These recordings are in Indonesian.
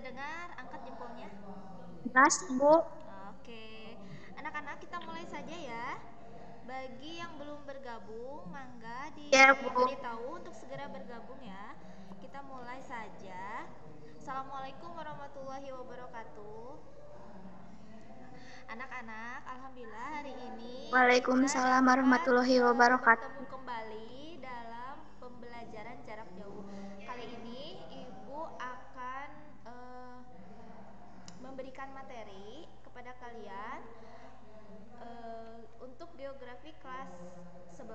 dengar? Angkat jempolnya. Jelas, Bu. Oke, anak-anak kita mulai saja ya. Bagi yang belum bergabung, mangga Ya, Bu. diberitahu untuk segera bergabung ya. Kita mulai saja. Assalamualaikum warahmatullahi wabarakatuh. Anak-anak, alhamdulillah hari ini kita Waalaikumsalam dapat warahmatullahi wabarakatuh. bertemu kembali dalam pembelajaran jarak jauh. Kali ini Ibu akan eh, memberikan materi kepada kalian untuk geografi kelas 11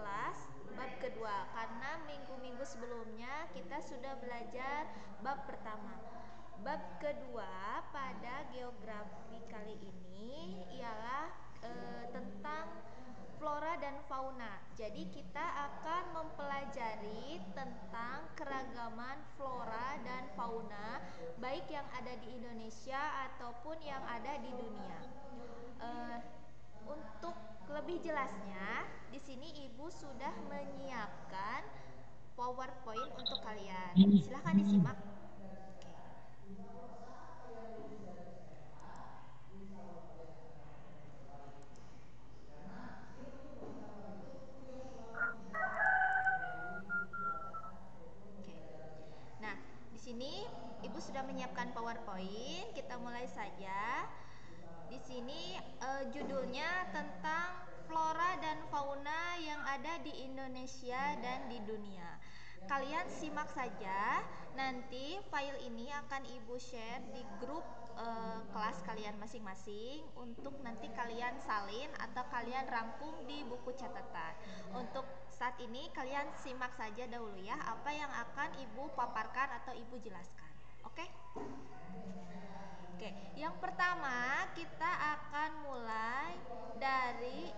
bab kedua, karena minggu-minggu sebelumnya kita sudah belajar bab pertama. Bab kedua pada geografi kali ini ialah tentang flora dan fauna. Jadi kita akan mempelajari tentang keragaman flora dan fauna, baik yang ada di Indonesia ataupun yang ada di dunia. Eh, untuk lebih jelasnya, di sini Ibu sudah menyiapkan PowerPoint untuk kalian. Silahkan disimak. Oke. Nah, di sini Ibu sudah menyiapkan PowerPoint. Kita mulai saja. Di sini judulnya tentang flora dan fauna yang ada di Indonesia dan di dunia. Kalian simak saja. Nanti file ini akan Ibu share di grup kelas kalian masing-masing untuk nanti kalian salin atau kalian rangkum di buku catatan. Untuk saat ini kalian simak saja dahulu ya apa yang akan Ibu paparkan atau Ibu jelaskan. Oke? Oke, yang pertama kita akan mulai dari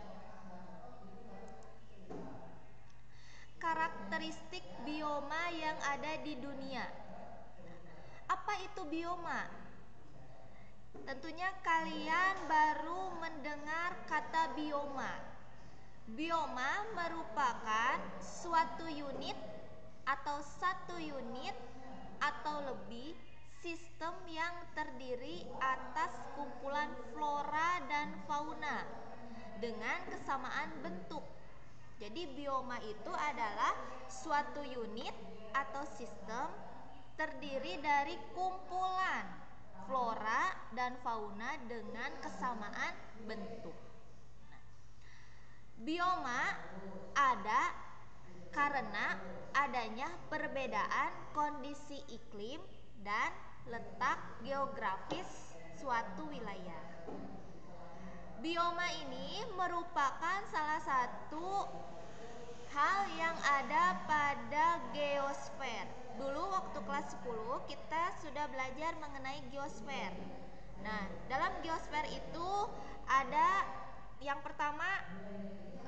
karakteristik bioma yang ada di dunia. Apa itu bioma? Tentunya kalian baru mendengar kata bioma. Bioma merupakan suatu unit atau satu unit atau lebih sistem yang terdiri atas kumpulan flora dan fauna dengan kesamaan bentuk. Jadi bioma itu adalah suatu unit atau sistem terdiri dari kumpulan flora dan fauna dengan kesamaan bentuk. Bioma ada karena adanya perbedaan kondisi iklim dan letak geografis suatu wilayah. Bioma ini merupakan salah satu hal yang ada pada geosfer. Dulu waktu kelas 10 kita sudah belajar mengenai geosfer. Nah, dalam geosfer itu ada yang pertama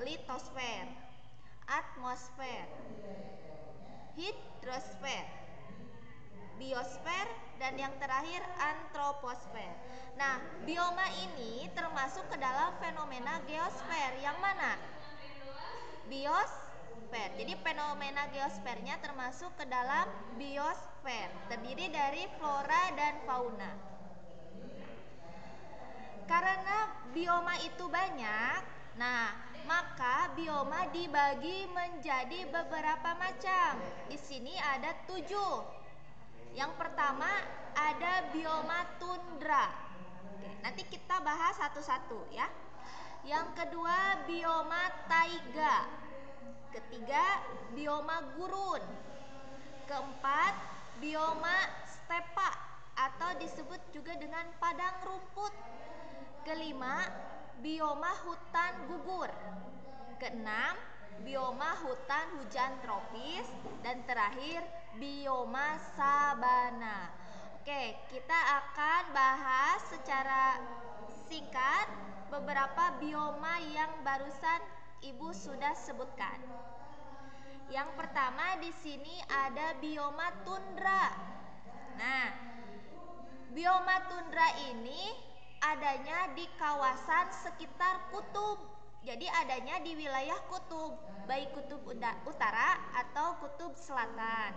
litosfer, atmosfer, hidrosfer, biosfer, dan yang terakhir antroposfer. Nah, bioma ini termasuk ke dalam fenomena geosfer yang mana? Biosfer. Jadi fenomena geosfernya termasuk ke dalam biosfer, terdiri dari flora dan fauna. Karena bioma itu banyak, nah maka bioma dibagi menjadi beberapa macam. Di sini ada 7. Yang pertama ada bioma tundra. Oke, nanti kita bahas satu-satu ya. Yang kedua bioma taiga. Ketiga bioma gurun. Keempat bioma stepa atau disebut juga dengan padang rumput. Kelima bioma hutan gugur. Keenam bioma hutan hujan tropis. Dan terakhir bioma sabana. Oke, kita akan bahas secara singkat beberapa bioma yang barusan Ibu sudah sebutkan. Yang pertama di sini ada bioma tundra. Nah, bioma tundra ini adanya di kawasan sekitar kutub. Jadi adanya di wilayah kutub, baik kutub utara atau kutub selatan.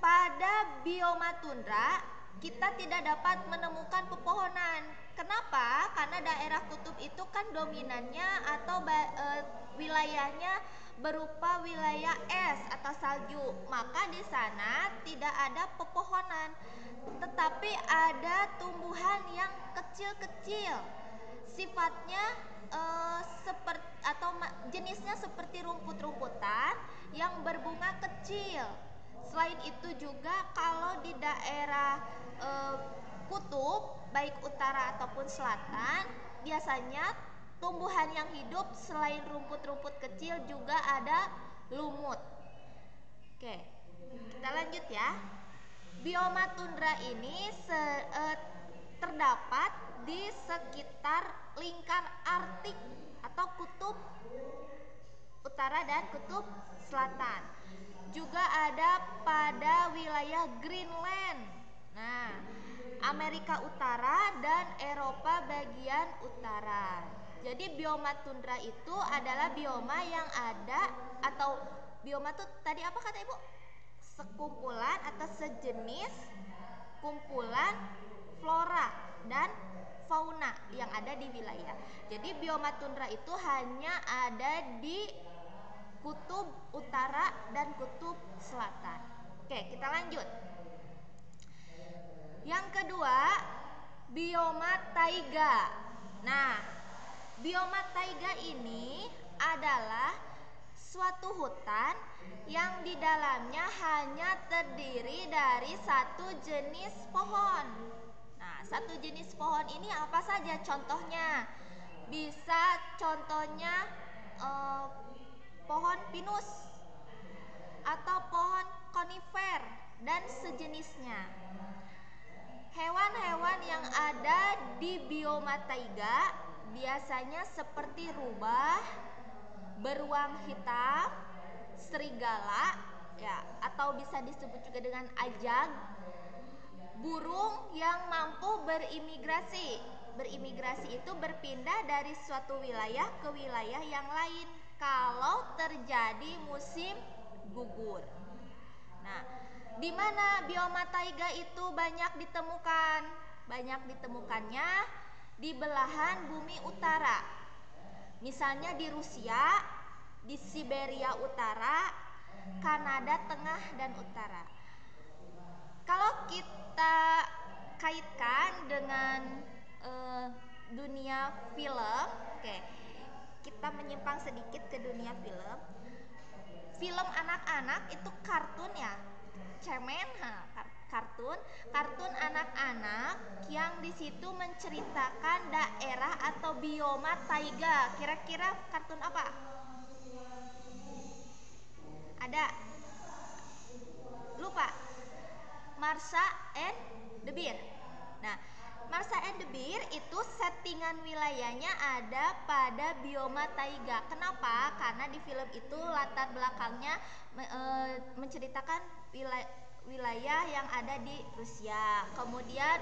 pada bioma tundra kita tidak dapat menemukan pepohonan. Kenapa? Karena daerah kutub itu kan dominannya atau wilayahnya berupa wilayah es atau salju. Maka di sana tidak ada pepohonan, tetapi ada tumbuhan yang kecil-kecil. Sifatnya seperti atau jenisnya seperti rumput-rumputan yang berbunga kecil. Selain itu juga kalau di daerah kutub baik utara ataupun selatan, biasanya tumbuhan yang hidup selain rumput-rumput kecil juga ada lumut. Oke, kita lanjut ya. Bioma tundra ini terdapat di sekitar lingkar Arktik atau kutub utara dan kutub selatan. Juga ada pada wilayah Greenland. Nah, Amerika Utara dan Eropa bagian utara. Jadi bioma tundra itu adalah bioma yang ada, atau bioma itu tadi apa kata Ibu? Sekumpulan atau sejenis kumpulan flora dan fauna yang ada di wilayah. Jadi bioma tundra itu hanya ada di kutub utara dan kutub selatan. Oke, kita lanjut. Yang kedua, bioma taiga. Nah, bioma taiga ini adalah suatu hutan yang di dalamnya hanya terdiri dari satu jenis pohon. Nah, satu jenis pohon ini apa saja contohnya? Bisa contohnya pohon pinus atau pohon konifer dan sejenisnya. Hewan-hewan yang ada di bioma taiga biasanya seperti rubah, beruang hitam, serigala, ya, atau bisa disebut juga dengan ajag, burung yang mampu berimigrasi. Berimigrasi itu berpindah dari suatu wilayah ke wilayah yang lain kalau terjadi musim gugur. Nah, di mana bioma taiga itu banyak ditemukan? Banyak ditemukannya di belahan bumi utara. Misalnya di Rusia, di Siberia Utara, Kanada Tengah dan Utara. Kalau kita kaitkan dengan dunia film, oke, kita menyimpang sedikit ke dunia film. Film anak-anak itu kartun ya, cemen, kartun anak-anak yang di situ menceritakan daerah atau bioma taiga. Kira-kira kartun apa? Ada? Lupa? Marsha and the Bear. Nah, Marsha and the Bear itu settingan wilayahnya ada pada bioma taiga. Kenapa? Karena di film itu latar belakangnya menceritakan wilayah yang ada di Rusia. Kemudian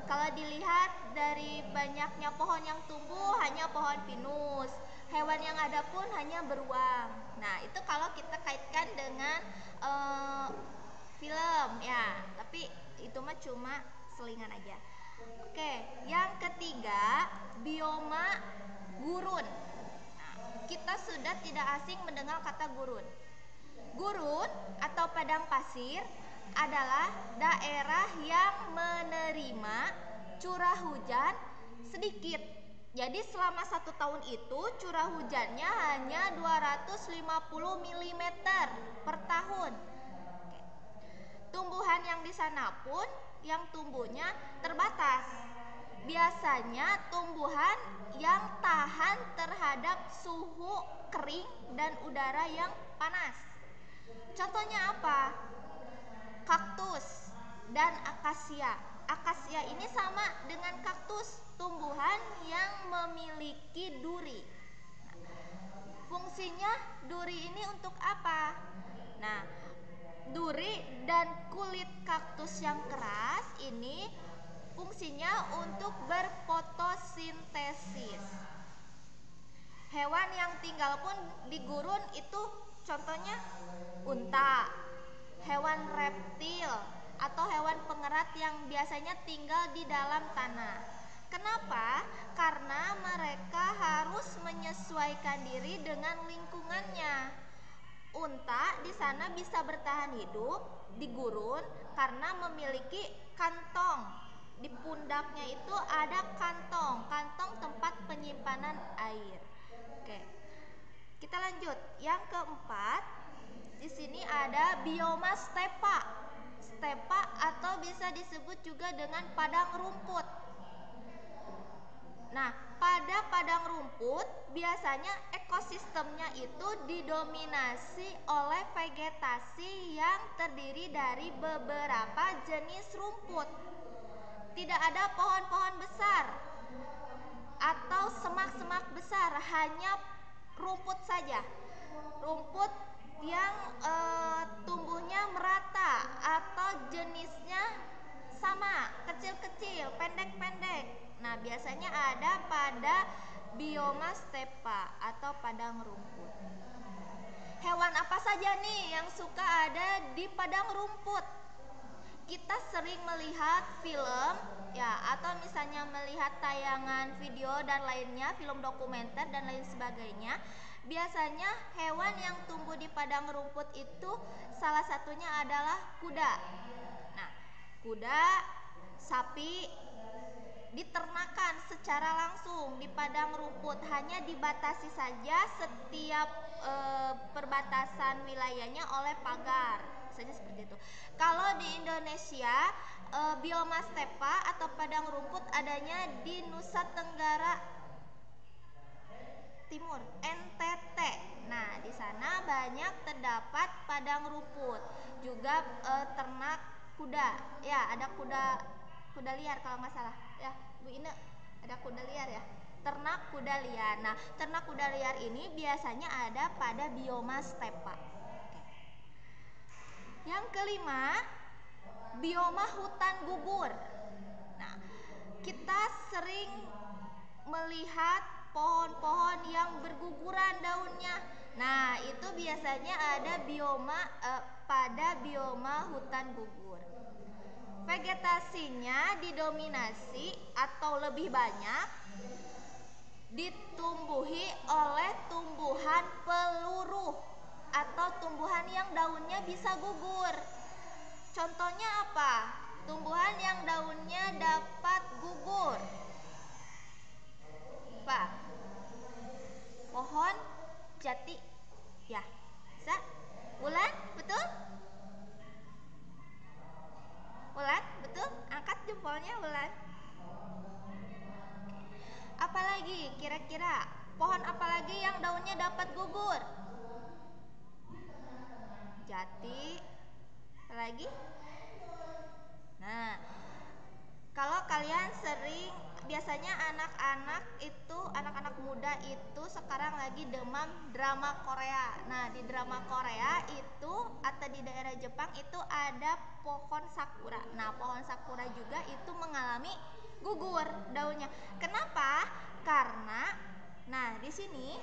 kalau dilihat dari banyaknya pohon yang tumbuh hanya pohon pinus. Hewan yang ada pun hanya beruang. Nah, itu kalau kita kaitkan dengan film ya, tapi itu mah cuma selingan aja. Oke, yang ketiga, bioma gurun. Nah, kita sudah tidak asing mendengar kata gurun. Gurun atau padang pasir adalah daerah yang menerima curah hujan sedikit. Jadi selama 1 tahun itu curah hujannya hanya 250 mm per tahun. Tumbuhan yang di sana pun yang tumbuhnya terbatas. Biasanya tumbuhan yang tahan terhadap suhu kering dan udara yang panas. Contohnya apa? Kaktus dan akasia. Akasia ini sama dengan kaktus, tumbuhan yang memiliki duri. Fungsinya duri ini untuk apa? Nah, duri dan kulit kaktus yang keras ini fungsinya untuk berfotosintesis. Hewan yang tinggal pun di gurun itu contohnya unta, hewan reptil atau hewan pengerat yang biasanya tinggal di dalam tanah. Kenapa? Karena mereka harus menyesuaikan diri dengan lingkungannya. Unta di sana bisa bertahan hidup di gurun karena memiliki kantong. Di pundaknya itu ada kantong tempat penyimpanan air. Oke. Kita lanjut. Yang keempat, di sini ada bioma stepa. Stepa atau bisa disebut juga dengan padang rumput. Nah, pada padang rumput biasanya ekosistemnya itu didominasi oleh vegetasi yang terdiri dari beberapa jenis rumput. Tidak ada pohon-pohon besar atau semak-semak besar, hanya rumput saja. Rumput yang tumbuhnya merata atau jenisnya sama, kecil-kecil, pendek-pendek. Nah, biasanya ada pada bioma stepa atau padang rumput. Hewan apa saja nih yang suka ada di padang rumput? Kita sering melihat film ya, atau misalnya melihat tayangan video dan lainnya, film dokumenter dan lain sebagainya. Biasanya hewan yang tumbuh di padang rumput itu salah satunya adalah kuda. Nah, kuda, sapi diternakan secara langsung di padang rumput, hanya dibatasi saja setiap perbatasan wilayahnya oleh pagar, misalnya seperti itu. Kalau di Indonesia, bioma stepa atau padang rumput adanya di Nusa Tenggara Timur, NTT. Nah, di sana banyak terdapat padang rumput, juga ternak kuda. Ya, ada kuda liar kalau nggak salah. Ya, Bu Ine, ada kuda liar ya. Ternak kuda liar. Nah, ternak kuda liar ini biasanya ada pada bioma stepa. Yang kelima, bioma hutan gugur. Nah, kita sering melihat pohon-pohon yang berguguran daunnya. Nah, itu biasanya ada pada bioma hutan gugur. Vegetasinya didominasi atau lebih banyak ditumbuhi oleh tumbuhan peluruh atau tumbuhan yang daunnya bisa gugur. Contohnya apa? Tumbuhan yang daunnya dapat gugur. Apa? Pohon jati. Ya, bisa? Wulan, betul? Wulan, betul? Angkat jempolnya, Wulan. Apalagi kira-kira? Pohon apalagi yang daunnya dapat gugur? Jati. Apalagi? Nah, kalau kalian sering, biasanya anak-anak muda itu sekarang lagi demam drama Korea. Nah, di drama Korea itu atau di daerah Jepang itu ada pohon sakura. Nah, pohon sakura juga itu mengalami gugur daunnya. Kenapa? Karena nah, di sini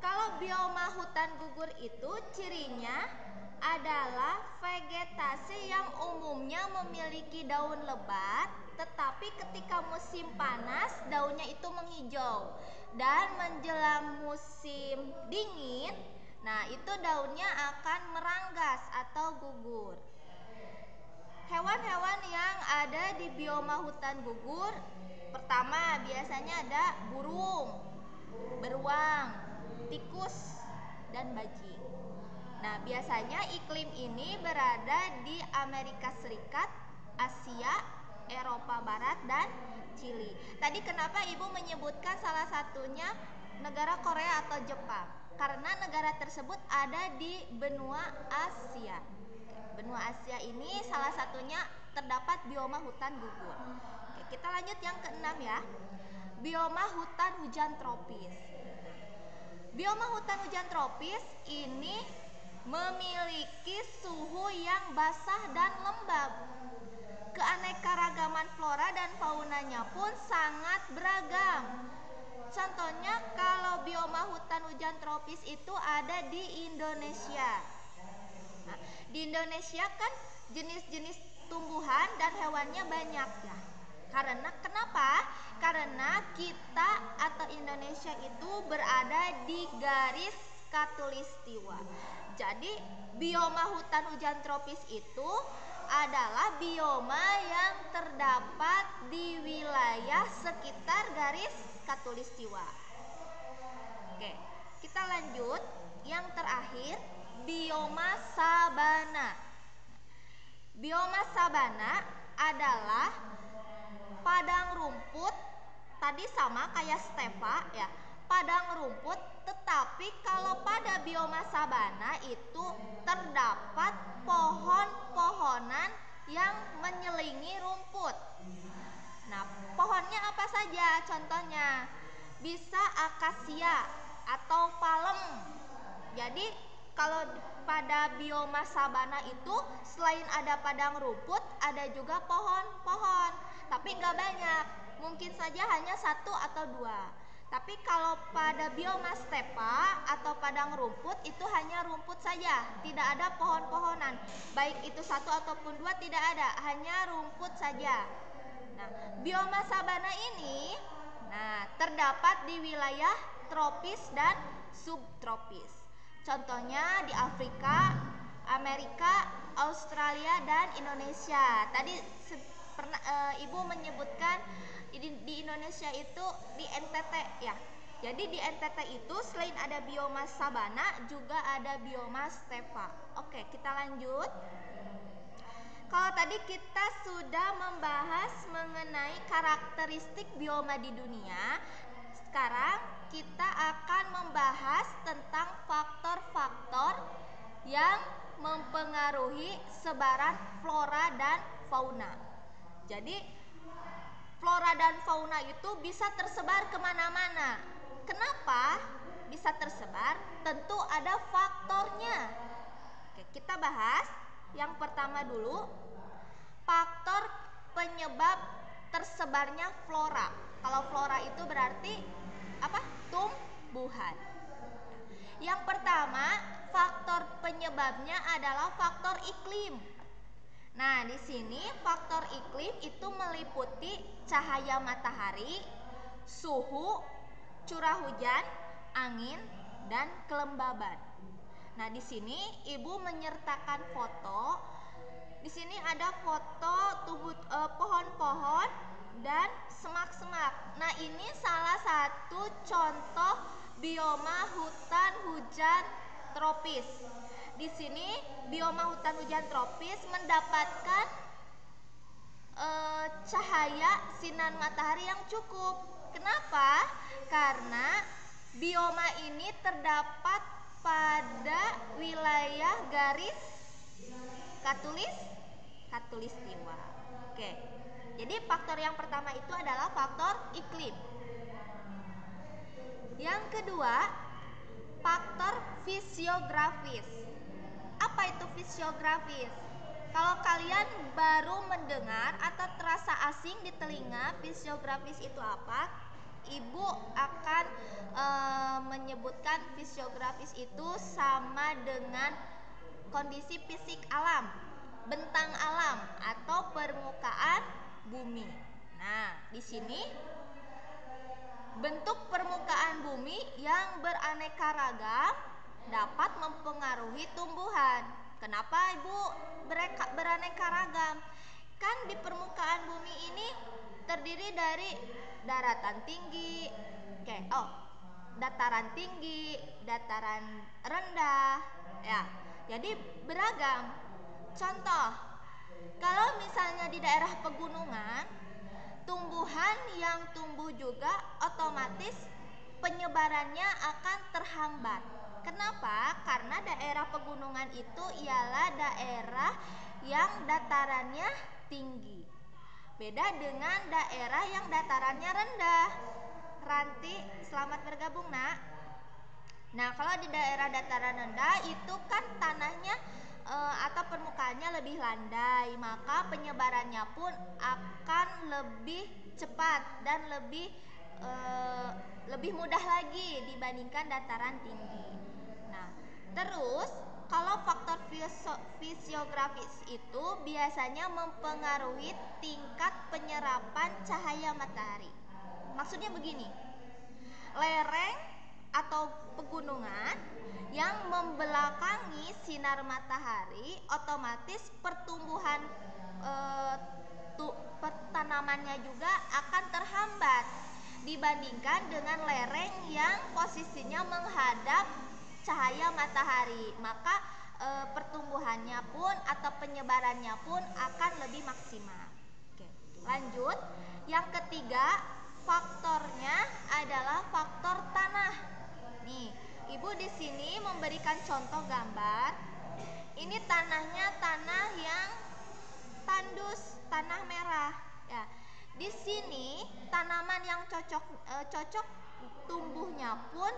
kalau bioma hutan gugur itu cirinya adalah vegetasi yang umumnya memiliki daun lebat, tetapi ketika musim panas daunnya itu menghijau, dan menjelang musim dingin, nah itu daunnya akan meranggas atau gugur. Hewan-hewan yang ada di bioma hutan gugur, pertama biasanya ada burung, beruang, tikus, dan bajing. Nah, biasanya iklim ini berada di Amerika Serikat, Asia, Eropa Barat, dan Chili. Tadi kenapa Ibu menyebutkan salah satunya negara Korea atau Jepang? Karena negara tersebut ada di benua Asia. Benua Asia ini salah satunya terdapat bioma hutan gugur. Oke, kita lanjut yang keenam ya. Bioma hutan hujan tropis. Bioma hutan hujan tropis ini memiliki suhu yang basah dan lembab. Keanekaragaman flora dan faunanya pun sangat beragam. Contohnya kalau bioma hutan hujan tropis itu ada di Indonesia. Nah, di Indonesia kan jenis-jenis tumbuhan dan hewannya banyak ya. Karena kenapa? Karena kita atau Indonesia itu berada di garis khatulistiwa. Jadi bioma hutan hujan tropis itu adalah bioma yang terdapat di wilayah sekitar garis khatulistiwa. Oke, kita lanjut. Yang terakhir, bioma sabana. Bioma sabana adalah padang rumput, tadi sama kayak stepa ya, padang rumput, tetapi kalau pada bioma sabana itu terdapat pohon-pohonan yang menyelingi rumput. Nah, pohonnya apa saja? Contohnya bisa akasia atau palem. Jadi kalau pada bioma sabana itu selain ada padang rumput, ada juga pohon-pohon, tapi nggak banyak, mungkin saja hanya satu atau dua. Tapi kalau pada bioma stepa atau padang rumput itu hanya rumput saja, tidak ada pohon-pohonan, baik itu satu ataupun dua, tidak ada, hanya rumput saja. Nah, bioma sabana ini terdapat di wilayah tropis dan subtropis. Contohnya di Afrika, Amerika, Australia, dan Indonesia. Tadi Ibu menyebutkan di Indonesia itu di NTT ya. Jadi di NTT itu selain ada bioma sabana juga ada bioma stepa. Oke, kita lanjut. Kalau tadi kita sudah membahas mengenai karakteristik bioma di dunia, sekarang kita akan membahas tentang faktor-faktor yang mempengaruhi sebaran flora dan fauna. Jadi flora dan fauna itu bisa tersebar kemana-mana. Kenapa bisa tersebar? Tentu ada faktornya. Oke, kita bahas yang pertama dulu, faktor penyebab tersebarnya flora. Kalau flora itu berarti apa? Tumbuhan. Yang pertama, faktor penyebabnya adalah faktor iklim. Nah, di sini faktor iklim itu meliputi cahaya matahari, suhu, curah hujan, angin, dan kelembaban. Nah, di sini Ibu menyertakan foto. Di sini ada foto pohon-pohon dan semak-semak. Nah, ini salah satu contoh bioma hutan hujan tropis. Di sini bioma hutan hujan tropis mendapatkan cahaya sinar matahari yang cukup. Kenapa? Karena bioma ini terdapat pada wilayah garis khatulistiwa. Oke. Jadi faktor yang pertama itu adalah faktor iklim. Yang kedua, faktor fisiografis. Apa itu fisiografis? Kalau kalian baru mendengar atau terasa asing di telinga, fisiografis itu apa? Ibu akan menyebutkan fisiografis itu sama dengan kondisi fisik alam, bentang alam atau permukaan bumi. Nah, di sini bentuk permukaan bumi yang beraneka ragam dapat mempengaruhi tumbuhan. Kenapa Ibu beraneka ragam? Kan di permukaan bumi ini terdiri dari daratan tinggi, dataran tinggi, dataran rendah, ya. Jadi beragam. Contoh, kalau misalnya di daerah pegunungan, tumbuhan yang tumbuh juga otomatis penyebarannya akan terhambat. Kenapa? Karena daerah pegunungan itu ialah daerah yang datarannya tinggi. Beda dengan daerah yang datarannya rendah. Ranti, selamat bergabung, Nak. Nah, kalau di daerah dataran rendah itu kan tanahnya atau permukaannya lebih landai, maka penyebarannya pun akan lebih cepat dan lebih lebih mudah lagi dibandingkan dataran tinggi. Nah, terus kalau faktor fisiografis itu biasanya mempengaruhi tingkat penyerapan cahaya matahari. Maksudnya begini, lereng atau pegunungan yang membelakangi sinar matahari, otomatis pertumbuhan tanamannya juga akan terhambat dibandingkan dengan lereng yang posisinya menghadap cahaya matahari. Maka pertumbuhannya pun atau penyebarannya pun akan lebih maksimal. Oke, lanjut. Yang ketiga, faktornya adalah faktor tanah. Nih, Ibu di sini memberikan contoh gambar. Ini tanahnya tanah yang tandus, tanah merah. Ya, di sini tanaman yang cocok tumbuhnya pun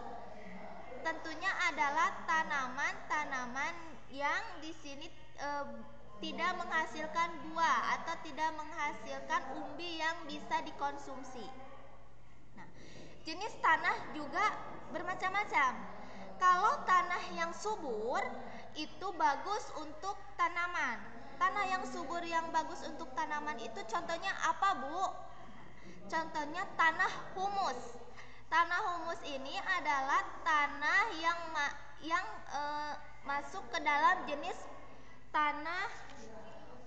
tentunya adalah tanaman-tanaman yang di sini tidak menghasilkan buah atau tidak menghasilkan umbi yang bisa dikonsumsi. Nah, jenis tanah juga bermacam-macam. Kalau tanah yang subur itu bagus untuk tanaman. Tanah yang subur yang bagus untuk tanaman itu contohnya apa, Bu? Contohnya tanah humus. Tanah humus ini adalah tanah yang masuk ke dalam jenis tanah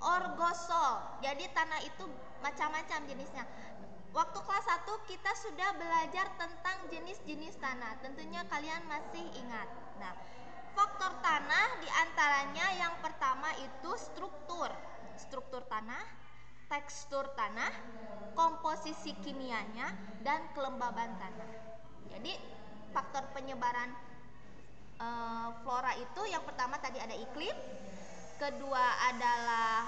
orgosol. Jadi tanah itu macam-macam jenisnya. Waktu kelas 1 kita sudah belajar tentang jenis-jenis tanah. Tentunya kalian masih ingat. Nah, faktor tanah diantaranya yang pertama itu struktur tanah, tekstur tanah, komposisi kimianya, dan kelembaban tanah. Jadi faktor penyebaran flora itu yang pertama tadi ada iklim, kedua adalah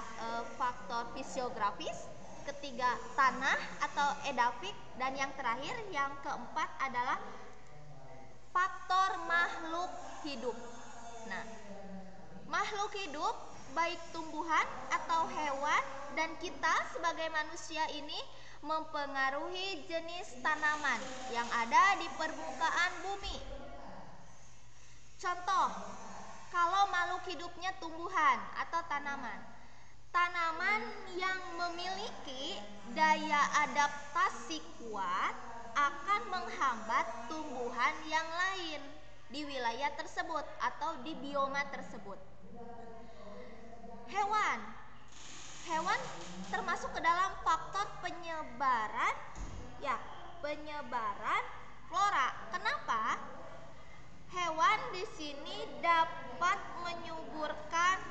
faktor fisiografis, ketiga tanah atau edafik, dan yang terakhir yang keempat adalah faktor makhluk hidup. Nah, makhluk hidup baik tumbuhan atau hewan dan kita sebagai manusia ini mempengaruhi jenis tanaman yang ada di permukaan bumi. Contoh, kalau makhluk hidupnya tumbuhan atau tanaman, tanaman yang memiliki daya adaptasi kuat akan menghambat tumbuhan yang lain di wilayah tersebut atau di bioma tersebut. Hewan termasuk ke dalam faktor penyebaran flora. Kenapa? Hewan di sini dapat menyuburkan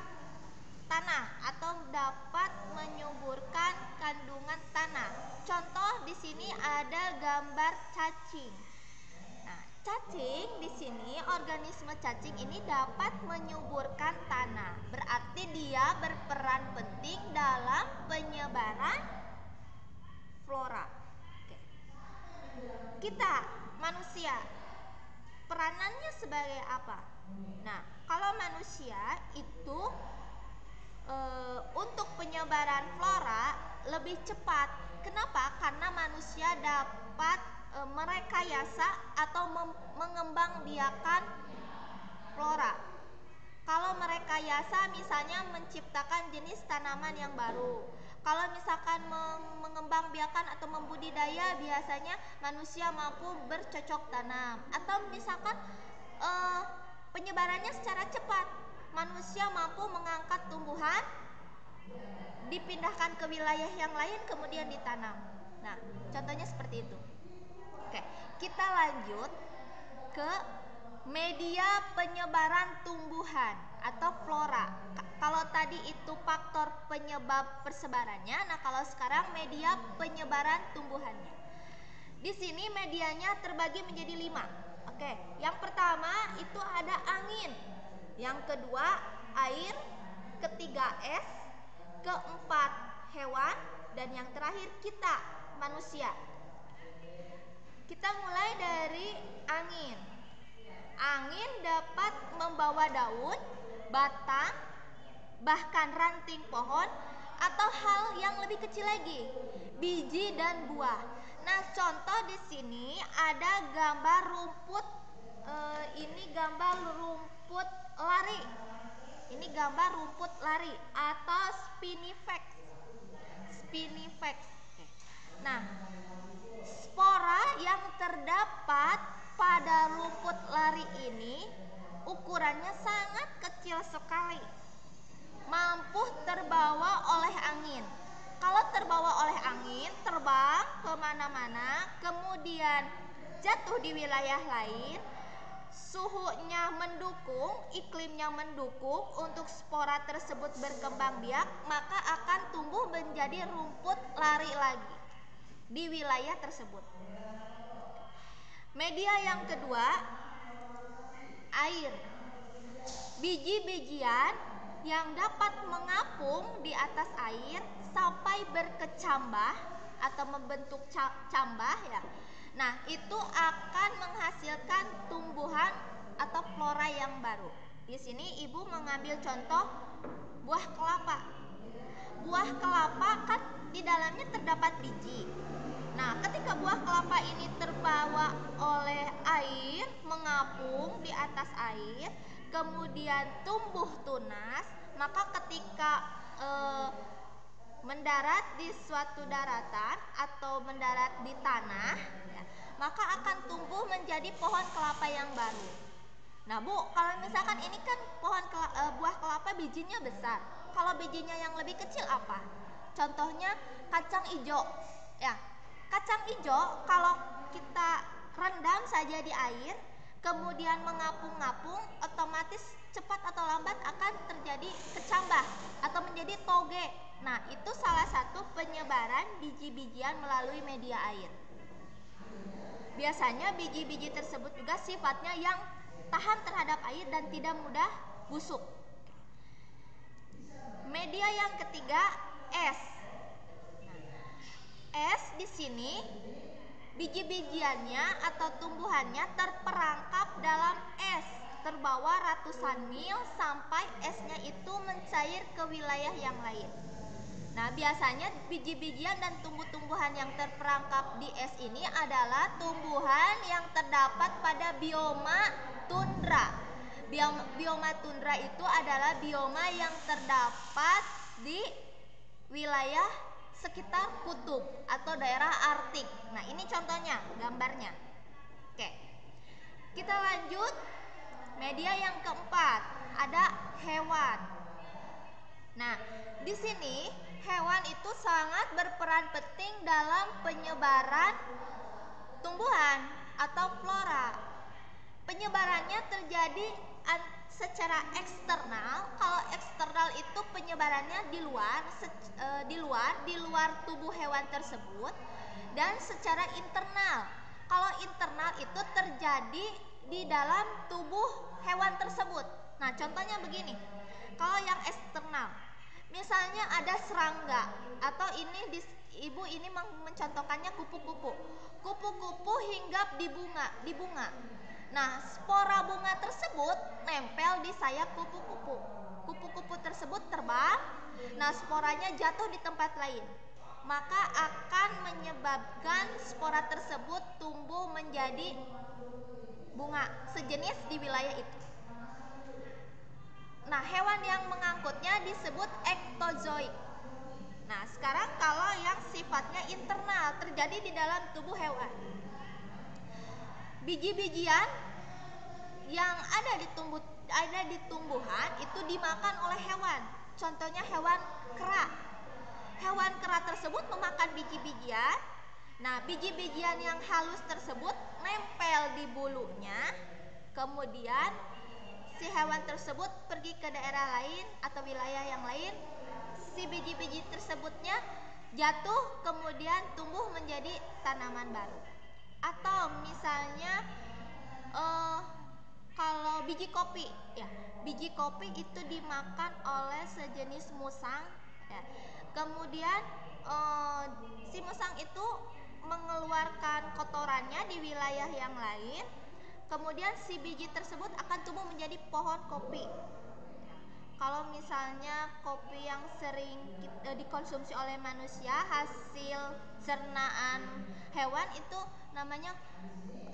tanah atau dapat menyuburkan kandungan tanah. Contoh di sini ada gambar cacing. Nah, cacing di sini, organisme cacing ini dapat menyuburkan tanah. Berarti dia berperan penting dalam penyebaran flora. Oke. Kita manusia peranannya sebagai apa? Nah, kalau manusia itu untuk penyebaran flora lebih cepat. Kenapa? Karena manusia dapat merekayasa atau mengembangbiakan flora. Kalau merekayasa misalnya menciptakan jenis tanaman yang baru. Kalau misalkan mengembangbiakan atau membudidaya, biasanya manusia mampu bercocok tanam. Atau misalkan penyebarannya secara cepat, manusia mampu mengangkat tumbuhan, dipindahkan ke wilayah yang lain, kemudian ditanam. Nah, contohnya seperti itu. Oke, kita lanjut ke media penyebaran tumbuhan atau flora. Kalau tadi itu faktor penyebab persebarannya, nah kalau sekarang media penyebaran tumbuhannya. Di sini medianya terbagi menjadi 5. Oke, yang pertama itu ada angin, yang kedua air, ketiga es, keempat hewan, dan yang terakhir kita manusia. Kita mulai dari angin. Angin dapat membawa daun, batang, bahkan ranting pohon, atau hal yang lebih kecil lagi, biji dan buah. Nah, contoh di sini ada gambar rumput. Ini gambar rumput lari. Ini gambar rumput lari atau spinifex. Spinifex. Nah, spora yang terdapat pada rumput lari ini ukurannya sangat kecil sekali, mampu terbawa oleh angin. Kalau terbawa oleh angin, terbang kemana-mana, kemudian jatuh di wilayah lain, suhunya mendukung, iklimnya mendukung untuk spora tersebut berkembang biak, maka akan tumbuh menjadi rumput lari lagi di wilayah tersebut. Media yang kedua, air. Biji-bijian yang dapat mengapung di atas air sampai berkecambah atau membentuk cambah ya. Nah, itu akan menghasilkan tumbuhan atau flora yang baru. Di sini Ibu mengambil contoh buah kelapa. Buah kelapa kan di dalamnya terdapat biji. Nah, ketika buah kelapa ini terbawa oleh air, mengapung di atas air, kemudian tumbuh tunas, maka ketika mendarat di suatu daratan atau mendarat di tanah, ya, maka akan tumbuh menjadi pohon kelapa yang baru. Nah, Bu, kalau misalkan ini kan buah kelapa bijinya besar. Kalau bijinya yang lebih kecil apa? Contohnya kacang hijau. Ya, kacang hijau kalau kita rendam saja di air, kemudian mengapung-ngapung, otomatis cepat atau lambat akan terjadi kecambah atau menjadi toge. Nah, itu salah satu penyebaran biji-bijian melalui media air. Biasanya biji-biji tersebut juga sifatnya yang tahan terhadap air dan tidak mudah busuk. Media yang ketiga, es. Es di sini biji-bijiannya atau tumbuhannya terperangkap dalam es, terbawa ratusan mil sampai esnya itu mencair ke wilayah yang lain. Nah, biasanya biji-bijian dan tumbuh-tumbuhan yang terperangkap di es ini adalah tumbuhan yang terdapat pada bioma tundra. Bioma tundra itu adalah bioma yang terdapat di wilayah sekitar kutub atau daerah Arktik. Nah, ini contohnya, gambarnya. Oke. Kita lanjut. Media yang keempat, ada hewan. Nah, di sini hewan itu sangat berperan penting dalam penyebaran tumbuhan atau flora. Penyebarannya terjadi secara eksternal. Kalau eksternal itu penyebarannya di luar tubuh hewan tersebut, dan secara internal. Kalau internal itu terjadi di dalam tubuh hewan tersebut. Nah, contohnya begini. Kalau yang eksternal, misalnya ada serangga, atau Ibu ini mencontohkannya kupu-kupu. Kupu-kupu hinggap di bunga. Nah, spora bunga tersebut nempel di sayap kupu-kupu. Kupu-kupu tersebut terbang, nah sporanya jatuh di tempat lain. Maka akan menyebabkan spora tersebut tumbuh menjadi bunga sejenis di wilayah itu. Nah, hewan yang mengangkutnya disebut ektozoik. Nah, sekarang kalau yang sifatnya internal terjadi di dalam tubuh hewan. Biji-bijian yang ada di tumbuhan itu dimakan oleh hewan. Contohnya hewan kera. Hewan kera tersebut memakan biji-bijian. Nah, biji-bijian yang halus tersebut nempel di bulunya. Kemudian si hewan tersebut pergi ke daerah lain atau wilayah yang lain. Si biji-biji tersebutnya jatuh, kemudian tumbuh menjadi tanaman baru. Atau misalnya kalau biji kopi, ya, biji kopi itu dimakan oleh sejenis musang, ya. Kemudian si musang itu mengeluarkan kotorannya di wilayah yang lain. Kemudian si biji tersebut akan tumbuh menjadi pohon kopi. Kalau misalnya kopi yang sering dikonsumsi oleh manusia hasil cernaan hewan itu namanya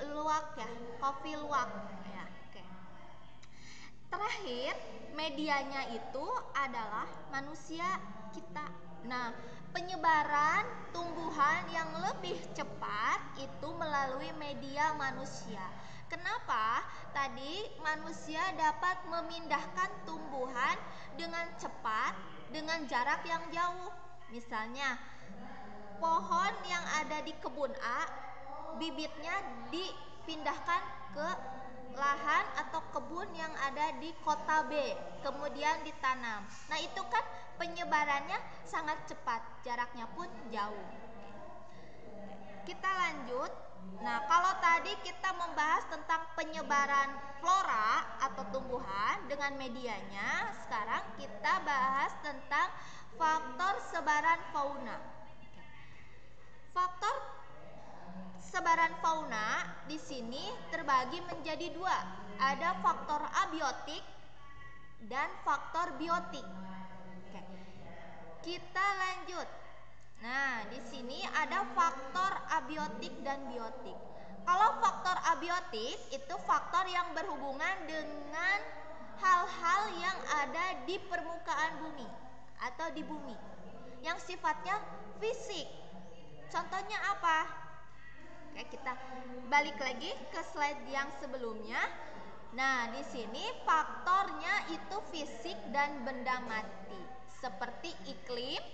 luwak ya, kopi luwak ya. Oke. Terakhir, medianya itu adalah manusia kita. Nah, penyebaran tumbuhan yang lebih cepat itu melalui media manusia. Kenapa? Tadi manusia dapat memindahkan tumbuhan dengan cepat dengan jarak yang jauh. Misalnya, pohon yang ada di kebun A, bibitnya dipindahkan ke lahan atau kebun yang ada di kota B, kemudian ditanam. Nah, itu kan penyebarannya sangat cepat, jaraknya pun jauh. Kita lanjut. Nah, kalau tadi kita membahas tentang penyebaran flora atau tumbuhan dengan medianya, sekarang kita bahas tentang faktor sebaran fauna. Faktor sebaran fauna di sini terbagi menjadi dua. Ada faktor abiotik dan faktor biotik. Oke. Kita lanjut. Nah, di sini ada faktor abiotik dan biotik. Kalau faktor abiotik itu faktor yang berhubungan dengan hal-hal yang ada di permukaan bumi atau di bumi yang sifatnya fisik. Contohnya apa? Oke, kita balik lagi ke slide yang sebelumnya. Nah, di sini faktornya itu fisik dan benda mati, seperti iklim,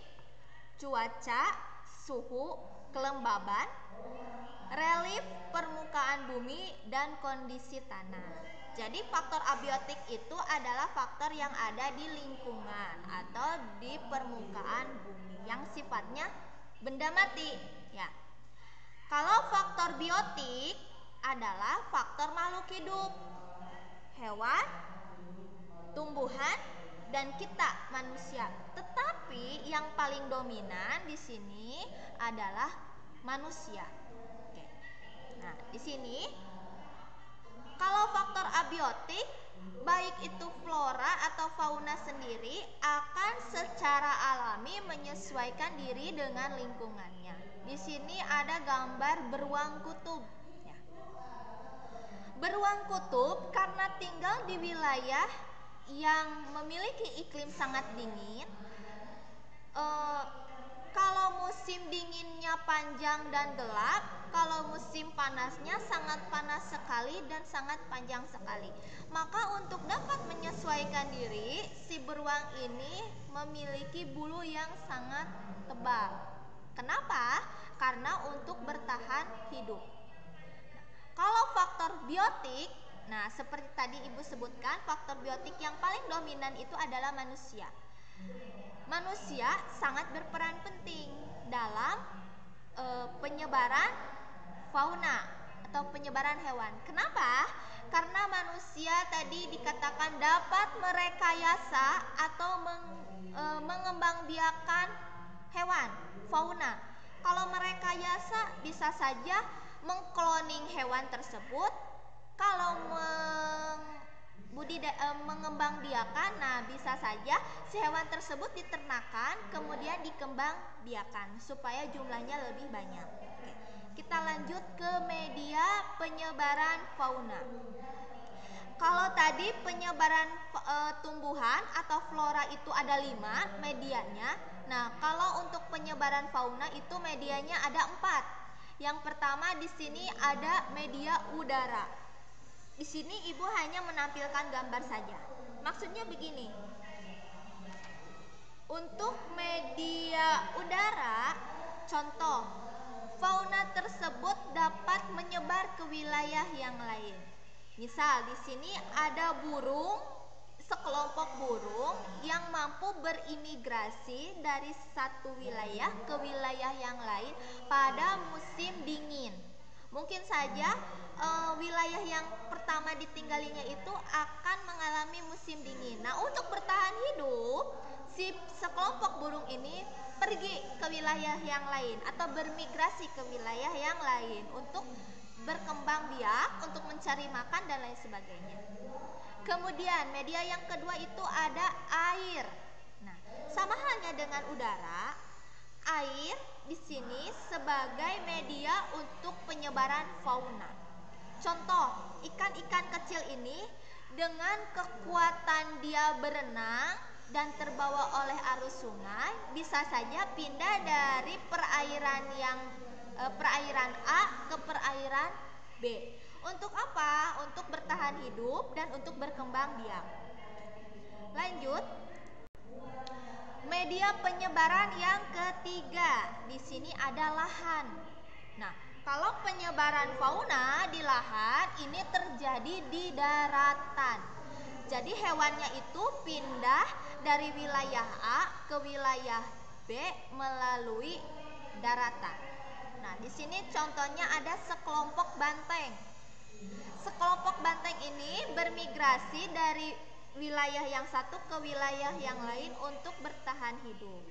cuaca, suhu, kelembaban, relief permukaan bumi, dan kondisi tanah. Jadi faktor abiotik itu adalah faktor yang ada di lingkungan atau di permukaan bumi yang sifatnya benda mati, ya. Kalau faktor biotik adalah faktor makhluk hidup, hewan, tumbuhan, dan kita manusia. Tetapi yang paling dominan di sini adalah manusia. Oke. Nah, di sini kalau faktor abiotik, baik itu flora atau fauna sendiri akan secara alami menyesuaikan diri dengan lingkungannya. Di sini ada gambar beruang kutub. Ya. Beruang kutub karena tinggal di wilayah yang memiliki iklim sangat dingin, kalau musim dinginnya panjang dan gelap, kalau musim panasnya sangat panas sekali dan sangat panjang sekali. Maka untuk dapat menyesuaikan diri, si beruang ini memiliki bulu yang sangat tebal. Kenapa? Karena untuk bertahan hidup. Kalau faktor biotik, nah seperti tadi Ibu sebutkan, faktor biotik yang paling dominan itu adalah manusia. Manusia sangat berperan penting dalam penyebaran fauna atau penyebaran hewan. Kenapa? Karena manusia tadi dikatakan dapat merekayasa atau mengembangbiakan hewan, fauna. Kalau merekayasa bisa saja mengkloning hewan tersebut. Kalau mengembangbiakan, nah bisa saja si hewan tersebut diternakan kemudian dikembangbiakan supaya jumlahnya lebih banyak. Oke, kita lanjut ke media penyebaran fauna. Kalau tadi penyebaran tumbuhan atau flora itu ada 5 medianya. Nah, kalau untuk penyebaran fauna itu medianya ada 4. Yang pertama di sini ada media udara. Di sini Ibu hanya menampilkan gambar saja. Maksudnya begini. Untuk media udara, contoh, fauna tersebut dapat menyebar ke wilayah yang lain. Misal di sini ada burung, sekelompok burung yang mampu berimigrasi dari satu wilayah ke wilayah yang lain pada musim dingin. Mungkin saja wilayah yang pertama ditinggalinya itu akan mengalami musim dingin. Nah, untuk bertahan hidup, si sekelompok burung ini pergi ke wilayah yang lain atau bermigrasi ke wilayah yang lain untuk berkembang biak, untuk mencari makan dan lain sebagainya. Kemudian media yang kedua itu ada air. Nah, sama halnya dengan udara, air di sini sebagai media untuk penyebaran fauna. Contoh, ikan-ikan kecil ini dengan kekuatan dia berenang dan terbawa oleh arus sungai bisa saja pindah dari perairan A ke perairan B. Untuk apa? Untuk bertahan hidup dan untuk berkembang biak. Lanjut, media penyebaran yang ketiga. Di sini ada lahan. Nah, kalau penyebaran fauna di lahan ini terjadi di daratan. Jadi hewannya itu pindah dari wilayah A ke wilayah B melalui daratan. Nah, di sini contohnya ada sekelompok banteng. Sekelompok banteng ini bermigrasi dari wilayah yang satu ke wilayah yang lain untuk bertahan hidup.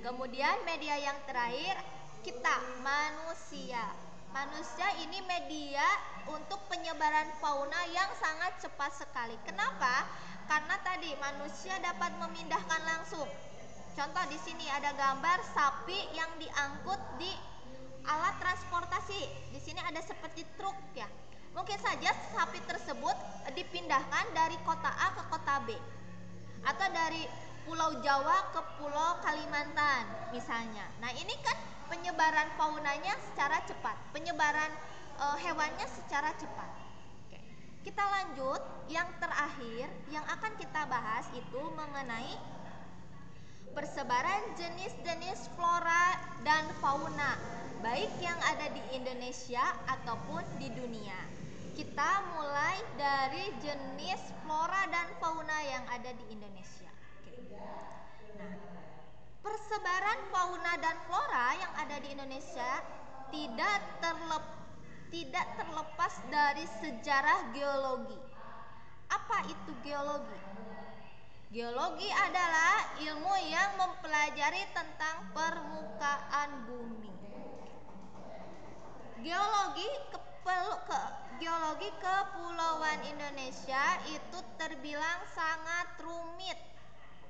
Kemudian media yang terakhir, kita manusia. Manusia ini media untuk penyebaran fauna yang sangat cepat sekali. Kenapa? Karena tadi manusia dapat memindahkan langsung. Contoh di sini ada gambar sapi yang diangkut di alat transportasi. Di sini ada seperti truk ya. Mungkin saja sapi tersebut dipindahkan dari kota A ke kota B, atau dari Pulau Jawa ke Pulau Kalimantan misalnya. Nah, ini kan penyebaran faunanya secara cepat, penyebaran hewannya secara cepat. Oke. Kita lanjut, yang terakhir yang akan kita bahas itu mengenai persebaran jenis-jenis flora dan fauna, baik yang ada di Indonesia ataupun di dunia. Kita mulai dari jenis flora dan fauna yang ada di Indonesia. Nah, persebaran fauna dan flora yang ada di Indonesia tidak terlepas dari sejarah geologi. Apa itu geologi? Geologi adalah ilmu yang mempelajari tentang permukaan bumi. Geologi kepulauan Indonesia itu terbilang sangat rumit.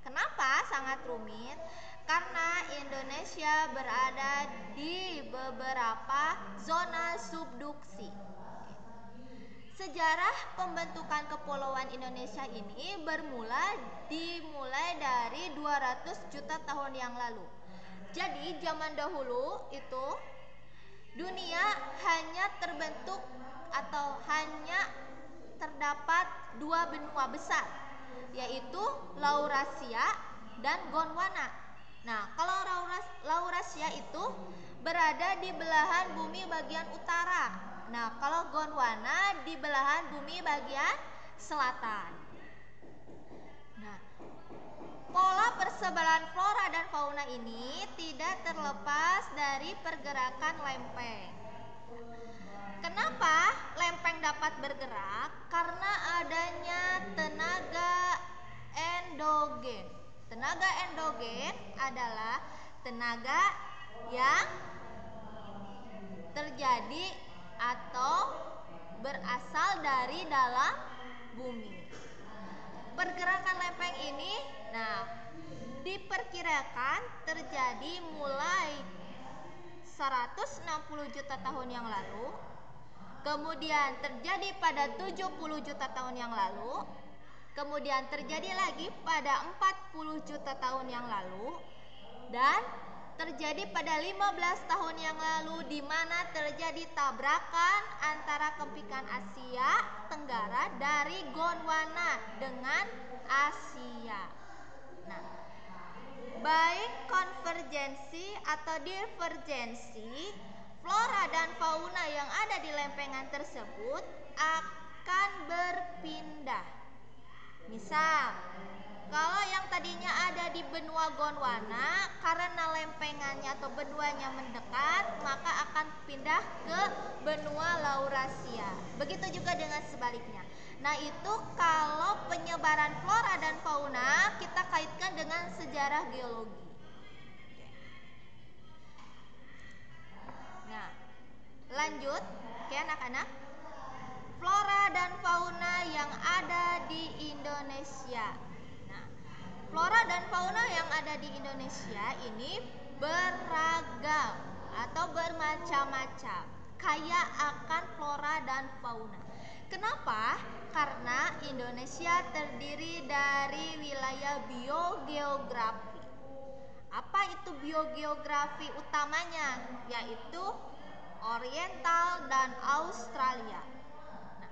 Kenapa sangat rumit? Karena Indonesia berada di beberapa zona subduksi. Sejarah pembentukan kepulauan Indonesia ini dimulai dari 200 juta tahun yang lalu. Jadi zaman dahulu itu dunia hanya terbentuk atau hanya terdapat dua benua besar, yaitu Laurasia dan Gondwana. Nah, kalau Laurasia itu berada di belahan bumi bagian utara. Nah, kalau Gondwana di belahan bumi bagian selatan. Nah, pola persebaran flora dan fauna ini tidak terlepas dari pergerakan lempeng. Kenapa lempeng dapat bergerak? Karena adanya tenaga endogen. Tenaga endogen adalah tenaga yang terjadi atau berasal dari dalam bumi. Pergerakan lempeng ini, diperkirakan terjadi mulai 160 juta tahun yang lalu, kemudian terjadi pada 70 juta tahun yang lalu, kemudian terjadi lagi pada 40 juta tahun yang lalu, dan terjadi pada 15 tahun yang lalu, di mana terjadi tabrakan antara kempikan Asia Tenggara dari Gondwana dengan Asia. Nah, baik konvergensi atau divergensi flora dan fauna yang ada di lempengan tersebut akan berpindah. Misal, kalau yang tadinya ada di benua Gondwana, karena lempengannya atau benuanya mendekat, maka akan pindah ke benua Laurasia. Begitu juga dengan sebaliknya. Nah, itu kalau penyebaran flora dan fauna kita kaitkan dengan sejarah geologi. Nah, lanjut, oke anak-anak. flora dan fauna yang ada di Indonesia. Nah, flora dan fauna yang ada di Indonesia ini beragam atau bermacam-macam, kaya akan flora dan fauna. Kenapa? Karena Indonesia terdiri dari wilayah biogeografi. Apa itu biogeografi utamanya? Yaitu Oriental dan Australia. Nah,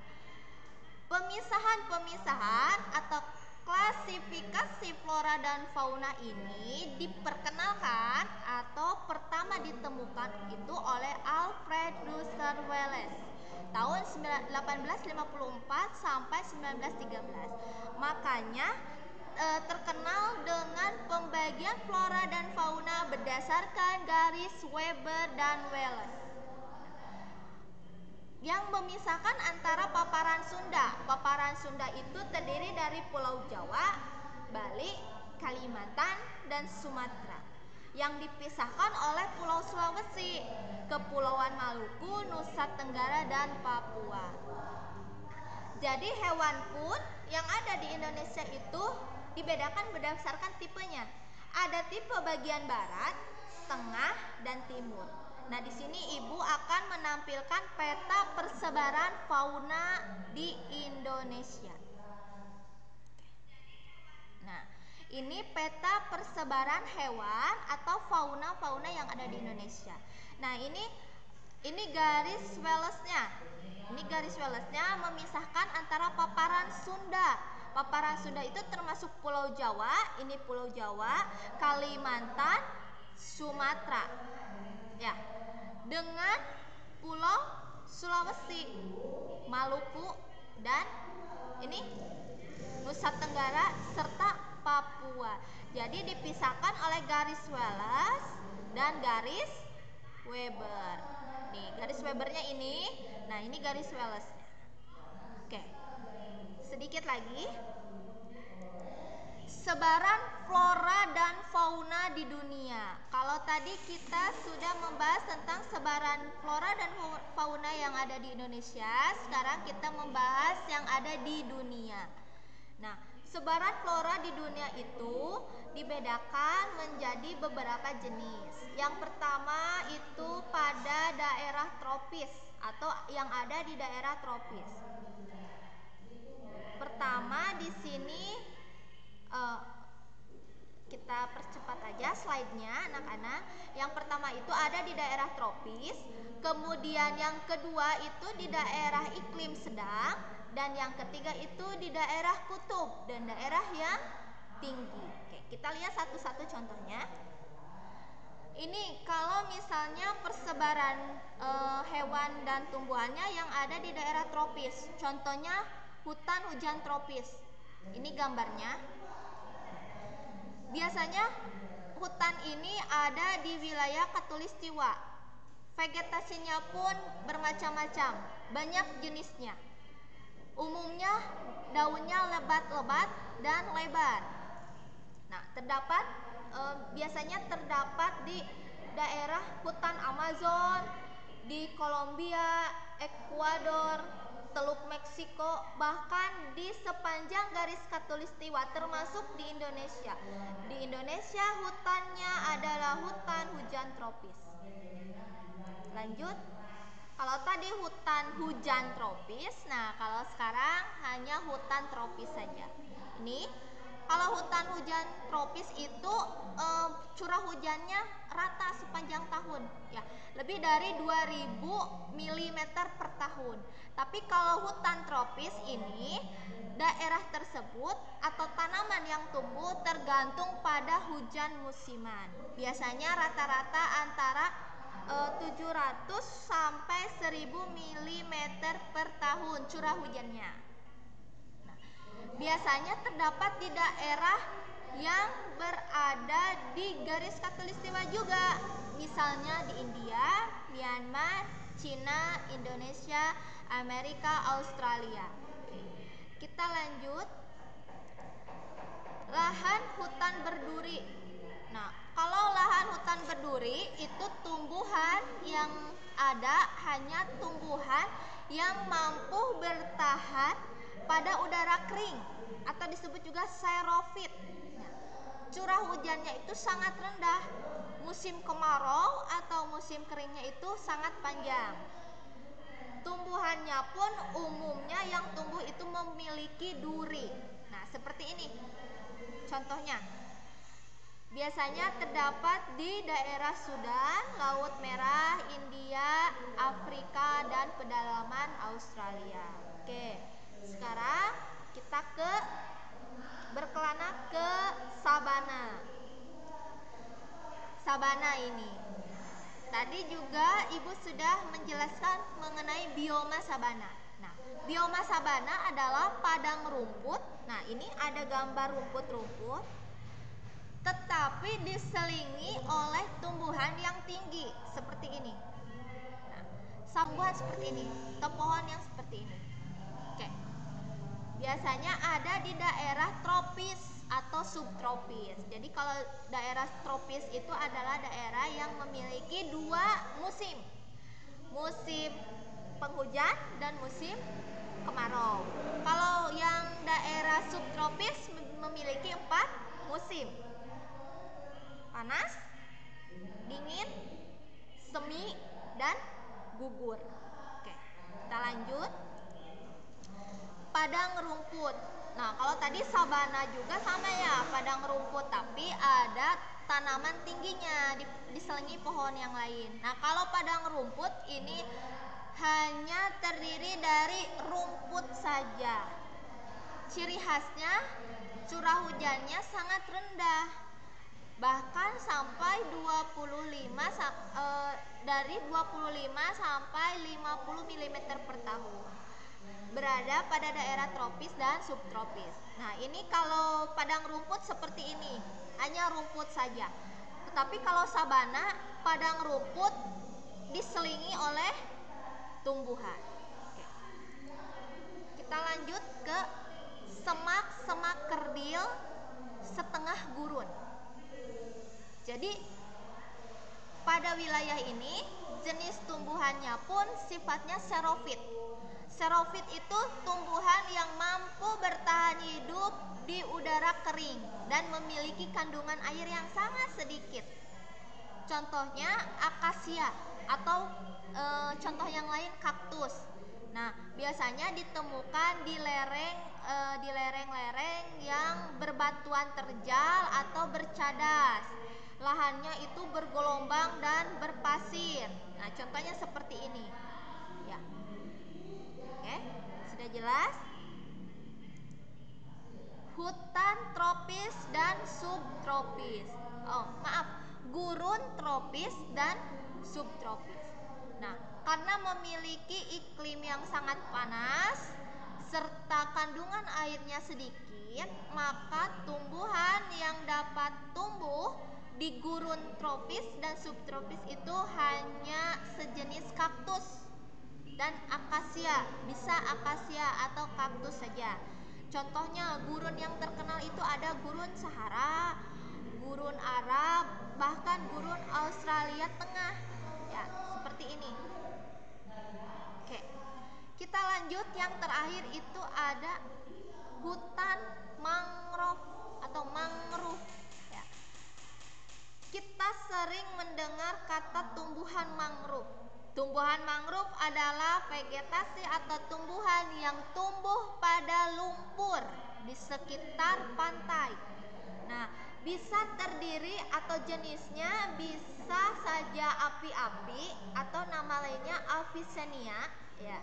pemisahan-pemisahan atau klasifikasi flora dan fauna ini diperkenalkan atau pertama ditemukan itu oleh Alfred Russel Wallace tahun 1854 sampai 1913. Makanya terkenal dengan pembagian flora dan fauna berdasarkan garis Weber dan Wallace yang memisahkan antara paparan Sunda. Paparan Sunda itu terdiri dari Pulau Jawa, Bali, Kalimantan, dan Sumatera, yang dipisahkan oleh Pulau Sulawesi, Kepulauan Maluku, Nusa Tenggara, dan Papua. Jadi hewan pun yang ada di Indonesia itu dibedakan berdasarkan tipenya. Ada tipe bagian barat, tengah, dan timur. Nah, di sini Ibu akan menampilkan peta persebaran fauna di Indonesia. Nah, ini peta persebaran hewan atau fauna-fauna yang ada di Indonesia. Nah, ini garis Wallace-nya. Ini garis Wallace-nya memisahkan antara paparan Sunda. Paparan Sunda itu termasuk Pulau Jawa, ini Pulau Jawa, Kalimantan, Sumatera. Ya. Dengan Pulau Sulawesi, Maluku, dan ini Nusa Tenggara serta Papua. Jadi dipisahkan oleh garis Wallace dan garis Weber. Nih, garis Webernya ini. Nah, ini garis Wallace-nya. Oke. Sedikit lagi. Sebaran flora dan fauna di dunia. Kalau tadi kita sudah membahas tentang sebaran flora dan fauna yang ada di Indonesia, sekarang kita membahas yang ada di dunia. Nah, sebaran flora di dunia itu dibedakan menjadi beberapa jenis. Yang pertama itu pada daerah tropis atau yang ada di daerah tropis. Pertama di sini kita percepat aja slide-nya anak-anak. Yang pertama itu ada di daerah tropis, kemudian yang kedua itu di daerah iklim sedang, dan yang ketiga itu di daerah kutub dan daerah yang tinggi. Oke, kita lihat satu-satu contohnya. Ini kalau misalnya persebaran hewan dan tumbuhannya yang ada di daerah tropis, contohnya hutan hujan tropis. Ini gambarnya. Biasanya hutan ini ada di wilayah Khatulistiwa. Vegetasinya pun bermacam-macam, banyak jenisnya. Umumnya daunnya lebat-lebat dan lebar. Nah, biasanya terdapat di daerah hutan Amazon, di Kolombia, Ekuador, Teluk Meksiko, bahkan di sepanjang garis Khatulistiwa termasuk di Indonesia. Di Indonesia hutannya adalah hutan hujan tropis. Lanjut. Kalau tadi hutan hujan tropis, nah kalau sekarang hanya hutan tropis saja. Ini kalau hutan hujan tropis itu curah hujannya rata sepanjang tahun, ya, lebih dari 2000 mm per tahun. Tapi kalau hutan tropis ini daerah tersebut atau tanaman yang tumbuh tergantung pada hujan musiman. Biasanya rata-rata antara 700 sampai 1000 mm per tahun curah hujannya. Nah, biasanya terdapat di daerah yang berada di garis Khatulistiwa juga, misalnya di India, Myanmar, Cina, Indonesia, Amerika, Australia. Kita lanjut. Lahan hutan berduri. Nah, kalau lahan hutan berduri itu tumbuhan yang ada hanya tumbuhan yang mampu bertahan pada udara kering atau disebut juga xerofit. Nah, curah hujannya itu sangat rendah. Musim kemarau atau musim keringnya itu sangat panjang. Tumbuhannya pun umumnya yang tumbuh itu memiliki duri. Nah, seperti ini contohnya. Biasanya terdapat di daerah Sudan, Laut Merah, India, Afrika, dan pedalaman Australia. Oke, sekarang kita berkelana ke sabana. Sabana ini. Tadi juga Ibu sudah menjelaskan mengenai bioma sabana. Nah, bioma sabana adalah padang rumput. Nah, ini ada gambar rumput-rumput, tetapi diselingi oleh tumbuhan yang tinggi seperti ini. Nah, tumbuhan seperti ini, atau pohon yang seperti ini. Oke. Biasanya ada di daerah tropis atau subtropis. Jadi kalau daerah tropis itu adalah daerah yang memiliki dua musim. Musim penghujan dan musim kemarau. Kalau yang daerah subtropis memiliki 4 musim. Panas, dingin, semi, dan gugur. Oke, kita lanjut. Padang rumput. Nah, kalau tadi sabana juga sama ya, padang rumput, tapi ada tanaman tingginya diselingi pohon yang lain. Nah, kalau padang rumput ini hanya terdiri dari rumput saja. Ciri khasnya curah hujannya sangat rendah. Bahkan sampai 25 sampai 50 mm per tahun. Berada pada daerah tropis dan subtropis. Nah, ini kalau padang rumput seperti ini, hanya rumput saja. Tetapi kalau sabana, padang rumput diselingi oleh tumbuhan. Oke. Kita lanjut ke semak-semak kerdil setengah gurun. Jadi pada wilayah ini jenis tumbuhannya pun sifatnya xerofit. Xerofit itu tumbuhan yang mampu bertahan hidup di udara kering dan memiliki kandungan air yang sangat sedikit. Contohnya akasia atau contoh yang lain kaktus. Nah, biasanya ditemukan di lereng-lereng yang berbatuan terjal atau bercadas. Lahannya itu bergelombang dan berpasir. Nah, contohnya seperti ini. Ya. Oke, sudah jelas? Hutan tropis dan subtropis. Oh, maaf, gurun tropis dan subtropis. Nah, karena memiliki iklim yang sangat panas serta kandungan airnya sedikit, maka tumbuhan yang dapat tumbuh di gurun tropis dan subtropis itu hanya sejenis kaktus dan akasia, bisa akasia atau kaktus saja. Contohnya gurun yang terkenal itu ada gurun Sahara, gurun Arab, bahkan gurun Australia Tengah. Ya, seperti ini. Oke. Kita lanjut, yang terakhir itu ada hutan mangrove atau mangrove. Ya. Kita sering mendengar kata tumbuhan mangrove. Tumbuhan mangrove adalah vegetasi atau tumbuhan yang tumbuh pada lumpur di sekitar pantai. Nah, bisa terdiri atau jenisnya bisa saja api-api atau nama lainnya Avicennia, ya.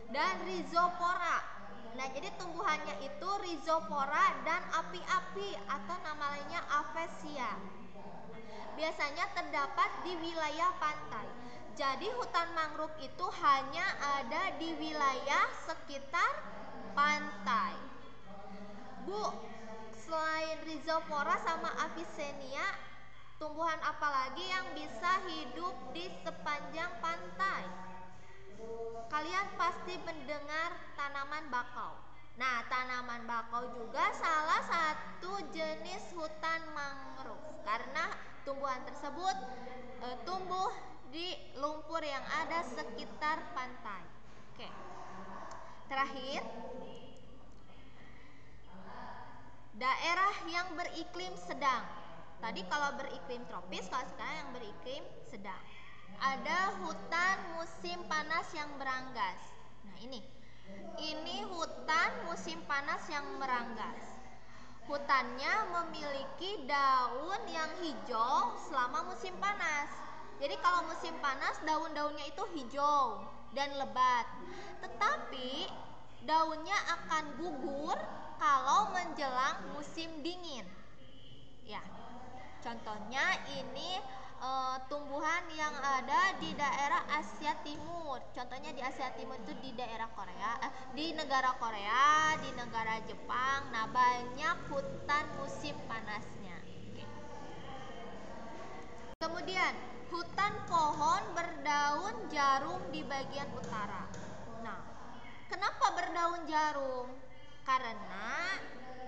Dan rhizopora. Nah, jadi tumbuhannya itu rhizopora dan api-api atau nama lainnya Avesia. Biasanya terdapat di wilayah pantai. Jadi hutan mangrove itu hanya ada di wilayah sekitar pantai. Bu, selain rhizopora sama Avicennia, tumbuhan apa lagi yang bisa hidup di sepanjang pantai? Kalian pasti mendengar tanaman bakau. Nah, tanaman bakau juga salah satu jenis hutan mangrove karena tumbuhan tersebut tumbuh di lumpur yang ada sekitar pantai. Oke. Terakhir, daerah yang beriklim sedang. Tadi kalau beriklim tropis, kalau sekarang yang beriklim sedang. Ada hutan musim panas yang beranggas. Nah, ini hutan musim panas yang meranggas. Hutannya memiliki daun yang hijau selama musim panas. Jadi kalau musim panas daun-daunnya itu hijau dan lebat. Tetapi daunnya akan gugur kalau menjelang musim dingin. Ya. Contohnya ini tumbuhan yang ada di daerah Asia Timur. Contohnya di Asia Timur itu di daerah Korea, di negara Korea, di negara Jepang. Nah, banyak hutan musim panasnya. Oke. Kemudian, hutan pohon berdaun jarum di bagian utara. Nah, kenapa berdaun jarum? Karena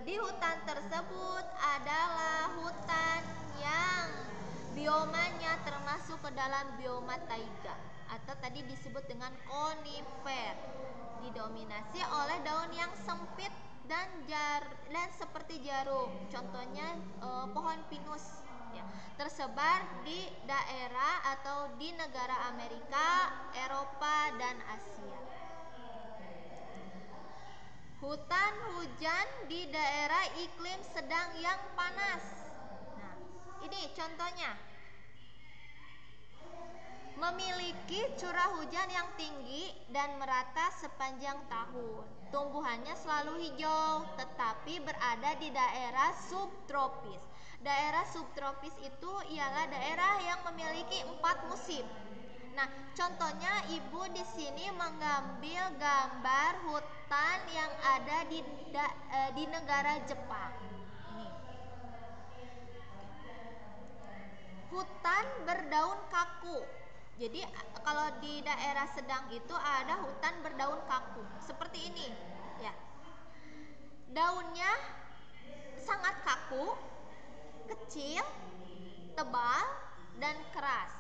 di hutan tersebut adalah hutan yang biomanya termasuk ke dalam bioma taiga atau tadi disebut dengan konifer, didominasi oleh daun yang sempit dan seperti jarum. Contohnya pohon pinus, ya, tersebar di daerah atau di negara Amerika, Eropa, dan Asia. Hutan hujan di daerah iklim sedang yang panas. Nah, ini contohnya. Memiliki curah hujan yang tinggi dan merata sepanjang tahun. Tumbuhannya selalu hijau, tetapi berada di daerah subtropis. Daerah subtropis itu ialah daerah yang memiliki 4 musim. Nah, contohnya ibu di sini mengambil gambar hutan yang ada di negara Jepang. Ini. Hutan berdaun kaku. Jadi kalau di daerah sedang itu ada hutan berdaun kaku seperti ini, ya. Daunnya sangat kaku, kecil, tebal, dan keras.